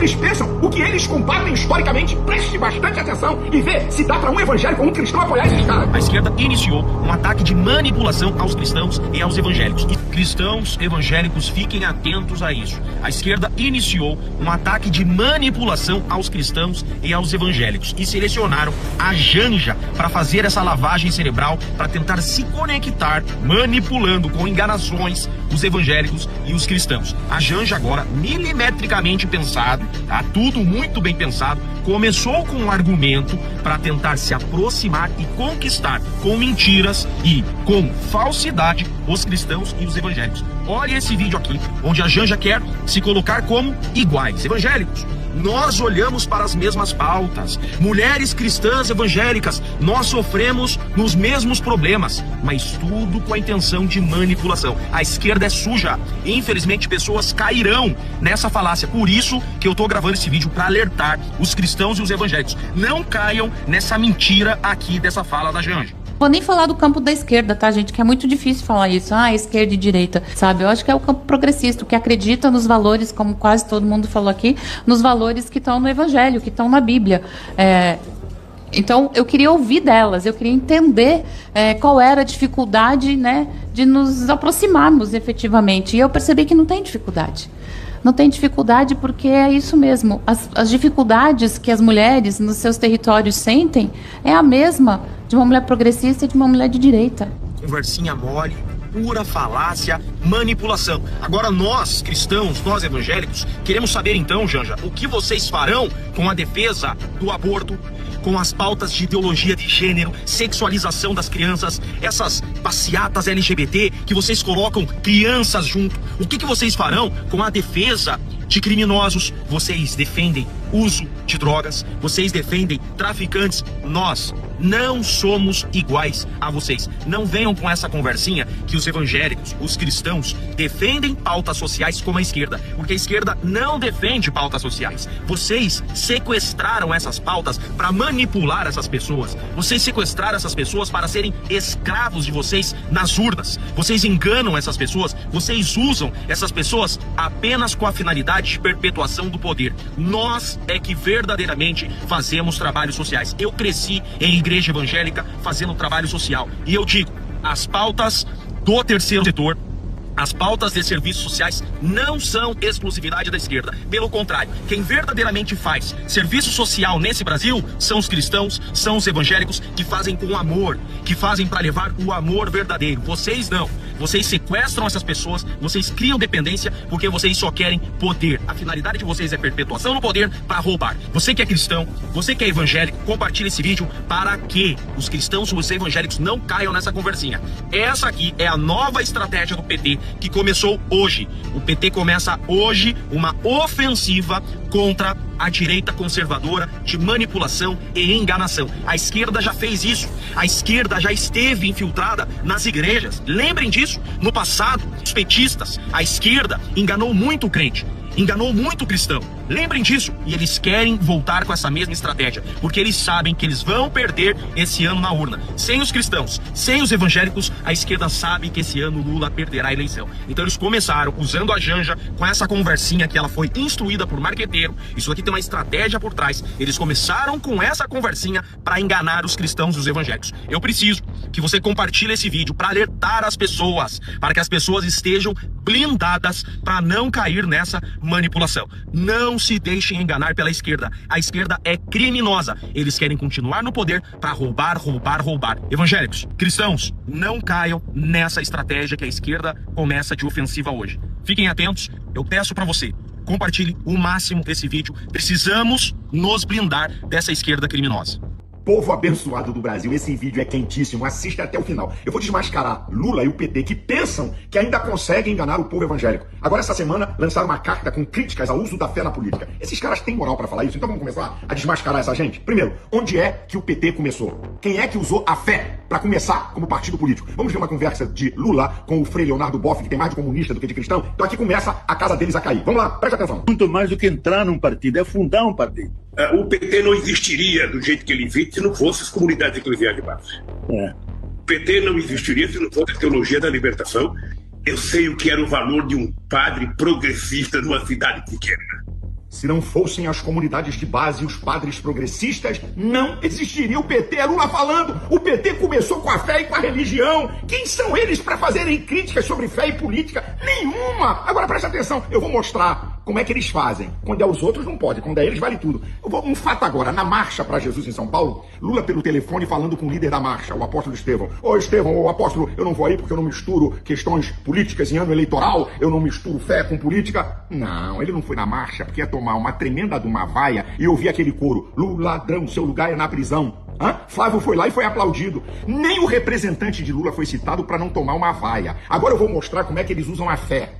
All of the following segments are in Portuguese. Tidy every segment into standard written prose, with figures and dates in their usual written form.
eles pensam, o que eles combatem historicamente. Preste bastante atenção e vê se dá para um evangélico ou um cristão apoiar esses caras. A esquerda iniciou um ataque de manipulação aos cristãos e aos evangélicos. E cristãos evangélicos, fiquem atentos a isso. A esquerda iniciou um ataque de manipulação aos cristãos e aos evangélicos. E selecionaram a Janja para fazer essa lavagem cerebral, para tentar se conectar, manipulando com enganações os evangélicos e os cristãos. A Janja agora, milimetricamente pensado, tá? Tudo muito bem pensado, começou com um argumento para tentar se aproximar e conquistar com mentiras e com falsidade os cristãos e os evangélicos. Olha esse vídeo aqui, onde a Janja quer se colocar como iguais. Evangélicos, nós olhamos para as mesmas pautas. Mulheres cristãs evangélicas, nós sofremos nos mesmos problemas, mas tudo com a intenção de manipulação. A esquerda é suja. Infelizmente, pessoas cairão nessa falácia. Por isso que eu tô gravando esse vídeo, para alertar os cristãos e os evangélicos. Não caiam nessa mentira aqui dessa fala da Janja. Vou nem falar do campo da esquerda, tá, gente? Que é muito difícil falar isso. Esquerda e direita, sabe? Eu acho que é o campo progressista, que acredita nos valores, como quase todo mundo falou aqui, nos valores que estão no Evangelho, que estão na Bíblia. Então, eu queria ouvir delas, eu queria entender qual era a dificuldade, né, de nos aproximarmos efetivamente. E eu percebi que não tem dificuldade. Não tem dificuldade porque é isso mesmo. As dificuldades que as mulheres nos seus territórios sentem é a mesma de uma mulher progressista e de uma mulher de direita. Conversinha mole, pura falácia, manipulação. Agora nós, cristãos, nós evangélicos, queremos saber então, Janja, o que vocês farão com a defesa do aborto, com as pautas de ideologia de gênero, sexualização das crianças, essas passeatas LGBT que vocês colocam crianças junto. O que vocês farão com a defesa de criminosos? Vocês defendem uso de drogas, vocês defendem traficantes. Nós não somos iguais a vocês. Não venham com essa conversinha que os evangélicos, os cristãos, defendem pautas sociais como a esquerda, porque a esquerda não defende pautas sociais. Vocês sequestraram essas pautas para manipular essas pessoas. Vocês sequestraram essas pessoas para serem escravos de vocês nas urnas. Vocês enganam essas pessoas, vocês usam essas pessoas apenas com a finalidade de perpetuação do poder. Nós é que verdadeiramente fazemos trabalhos sociais. Eu cresci em igreja evangélica fazendo trabalho social. E eu digo, as pautas do terceiro setor, as pautas de serviços sociais não são exclusividade da esquerda. Pelo contrário, quem verdadeiramente faz serviço social nesse Brasil são os cristãos, são os evangélicos que fazem com amor, que fazem para levar o amor verdadeiro. Vocês não. Vocês sequestram essas pessoas, vocês criam dependência porque vocês só querem poder. A finalidade de vocês é perpetuação no poder para roubar. Você que é cristão, você que é evangélico, compartilhe esse vídeo para que os cristãos e os evangélicos não caiam nessa conversinha. Essa aqui é a nova estratégia do PT que começou hoje. O PT começa hoje uma ofensiva contra a direita conservadora de manipulação e enganação. A esquerda já fez isso. A esquerda já esteve infiltrada nas igrejas. Lembrem disso. No passado, os petistas, a esquerda enganou muito o crente, enganou muito o cristão. Lembrem disso. E eles querem voltar com essa mesma estratégia, porque eles sabem que eles vão perder esse ano na urna. Sem os cristãos, sem os evangélicos, a esquerda sabe que esse ano Lula perderá a eleição. Então eles começaram usando a Janja com essa conversinha que ela foi instruída por marqueteiro. Isso aqui tem uma estratégia por trás. Eles começaram com essa conversinha para enganar os cristãos e os evangélicos. Eu preciso que você compartilhe esse vídeo para alertar as pessoas, para que as pessoas estejam blindadas para não cair nessa manipulação. Não se deixem enganar pela esquerda. A esquerda é criminosa. Eles querem continuar no poder para roubar, roubar, roubar. Evangélicos, cristãos, não caiam nessa estratégia que a esquerda começa de ofensiva hoje. Fiquem atentos. Eu peço para você, compartilhe o máximo esse vídeo. Precisamos nos blindar dessa esquerda criminosa. Povo abençoado do Brasil, esse vídeo é quentíssimo, assista até o final. Eu vou desmascarar Lula e o PT que pensam que ainda conseguem enganar o povo evangélico. Agora essa semana lançaram uma carta com críticas ao uso da fé na política. Esses caras têm moral pra falar isso, então vamos começar a desmascarar essa gente? Primeiro, onde é que o PT começou? Quem é que usou a fé pra começar como partido político? Vamos ver uma conversa de Lula com o Frei Leonardo Boff, que tem mais de comunista do que de cristão. Então aqui começa a casa deles a cair. Vamos lá, preste atenção. Muito mais do que entrar num partido, é fundar um partido. O PT não existiria do jeito que ele existe se não fosse as comunidades eclesiais de base. O PT não existiria se não fosse a teologia da libertação. Eu sei o que era o valor de um padre progressista numa cidade pequena. Se não fossem as comunidades de base e os padres progressistas, não existiria o PT. É Lula falando. O PT começou com a fé e com a religião. Quem são eles para fazerem críticas sobre fé e política? Nenhuma. Agora presta atenção, eu vou mostrar como é que eles fazem. Quando é os outros não pode, quando é eles vale tudo. Um fato agora, na marcha para Jesus em São Paulo, Lula pelo telefone falando com o líder da marcha, o apóstolo Estevão. Ô Estevão, ô apóstolo, eu não vou aí porque eu não misturo questões políticas em ano eleitoral, eu não misturo fé com política. Não, ele não foi na marcha porque ia tomar uma tremenda de uma vaia e ouvir aquele coro: Lula, ladrão, seu lugar é na prisão. Flávio foi lá e foi aplaudido. Nem o representante de Lula foi citado para não tomar uma vaia. Agora eu vou mostrar como é que eles usam a fé.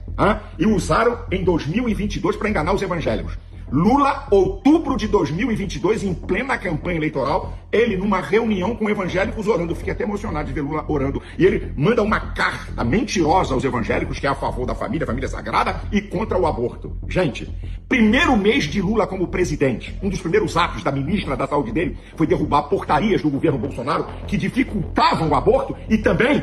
E usaram em 2022 para enganar os evangélicos. Lula, outubro de 2022, em plena campanha eleitoral, ele numa reunião com evangélicos orando. Fiquei até emocionado de ver Lula orando. E ele manda uma carta mentirosa aos evangélicos, que é a favor da família sagrada, e contra o aborto. Gente, primeiro mês de Lula como presidente, um dos primeiros atos da ministra da Saúde dele foi derrubar portarias do governo Bolsonaro que dificultavam o aborto e também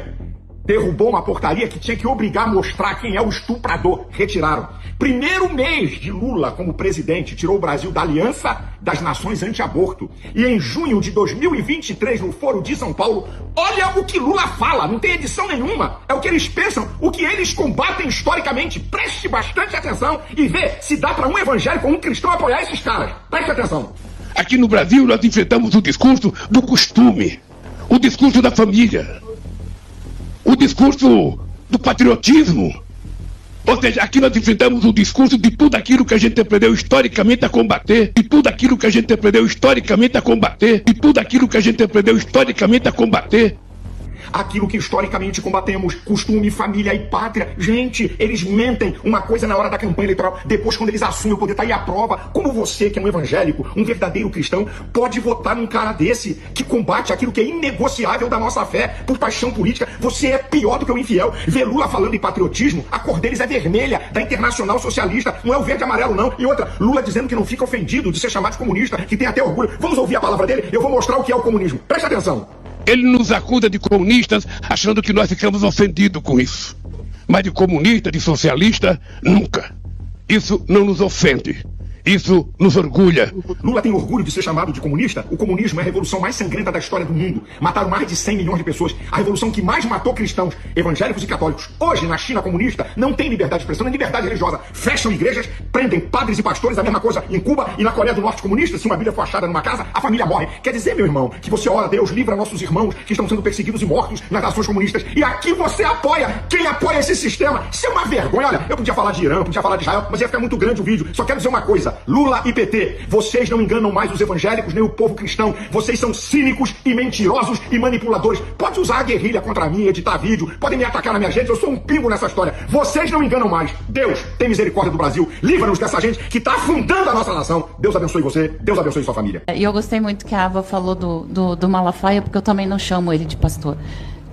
derrubou uma portaria que tinha que obrigar a mostrar quem é o estuprador. Retiraram. Primeiro mês de Lula como presidente, tirou o Brasil da Aliança das Nações Anti-Aborto. E em junho de 2023, no Foro de São Paulo, olha o que Lula fala, não tem edição nenhuma. É o que eles pensam, o que eles combatem historicamente. Preste bastante atenção e vê se dá para um evangélico ou um cristão apoiar esses caras. Preste atenção. Aqui no Brasil nós enfrentamos o discurso do costume, o discurso da família, o discurso do patriotismo. Ou seja, aqui nós enfrentamos o discurso de tudo aquilo que a gente aprendeu historicamente a combater, e tudo aquilo que a gente aprendeu historicamente a combater, e tudo aquilo que a gente aprendeu historicamente a combater. Aquilo que historicamente combatemos, costume, família e pátria. Gente, eles mentem uma coisa na hora da campanha eleitoral, depois quando eles assumem o poder, tá aí a prova. Como você, que é um evangélico, um verdadeiro cristão, pode votar num cara desse, que combate aquilo que é inegociável da nossa fé, por paixão política? Você é pior do que o infiel. Ver Lula falando em patriotismo, a cor deles é vermelha, da Internacional Socialista, não é o verde e amarelo não. E outra, Lula dizendo que não fica ofendido de ser chamado de comunista, que tem até orgulho. Vamos ouvir a palavra dele? Eu vou mostrar o que é o comunismo. Preste atenção. Ele nos acusa de comunistas, achando que nós ficamos ofendidos com isso. Mas de comunista, de socialista, nunca. Isso não nos ofende. Isso nos orgulha. Lula tem orgulho de ser chamado de comunista? O comunismo é a revolução mais sangrenta da história do mundo. Mataram mais de 100 milhões de pessoas. A revolução que mais matou cristãos, evangélicos e católicos. Hoje, na China comunista, não tem liberdade de expressão, nem liberdade religiosa. Fecham igrejas, prendem padres e pastores, a mesma coisa em Cuba e na Coreia do Norte comunista. Se uma Bíblia for achada numa casa, a família morre. Quer dizer, meu irmão, que você ora, Deus livra nossos irmãos que estão sendo perseguidos e mortos nas nações comunistas. E aqui você apoia. Quem apoia esse sistema? Isso é uma vergonha. Olha, eu podia falar de Irã, podia falar de Israel, mas ia ficar muito grande o vídeo. Só quero dizer uma coisa. Lula e PT, vocês não enganam mais os evangélicos nem o povo cristão. Vocês são cínicos e mentirosos e manipuladores. Pode usar a guerrilha contra mim, editar vídeo, podem me atacar na minha gente, eu sou um pingo nessa história. Vocês não enganam mais. Deus tem misericórdia do Brasil. Livra-nos dessa gente que está afundando a nossa nação. Deus abençoe você, Deus abençoe sua família. E eu gostei muito que a Ava falou do Malafaia, porque eu também não chamo ele de pastor.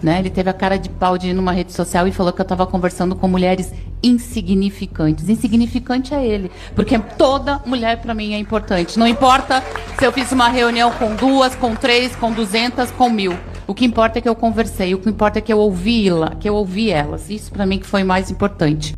Né? Ele teve a cara de pau de ir numa rede social e falou que eu estava conversando com mulheres insignificantes. Insignificante é ele, porque toda mulher para mim é importante. Não importa se eu fiz uma reunião com 2, com 3, com 200, com 1000. O que importa é que eu conversei, o que importa é que eu ouvi elas. Isso para mim que foi mais importante.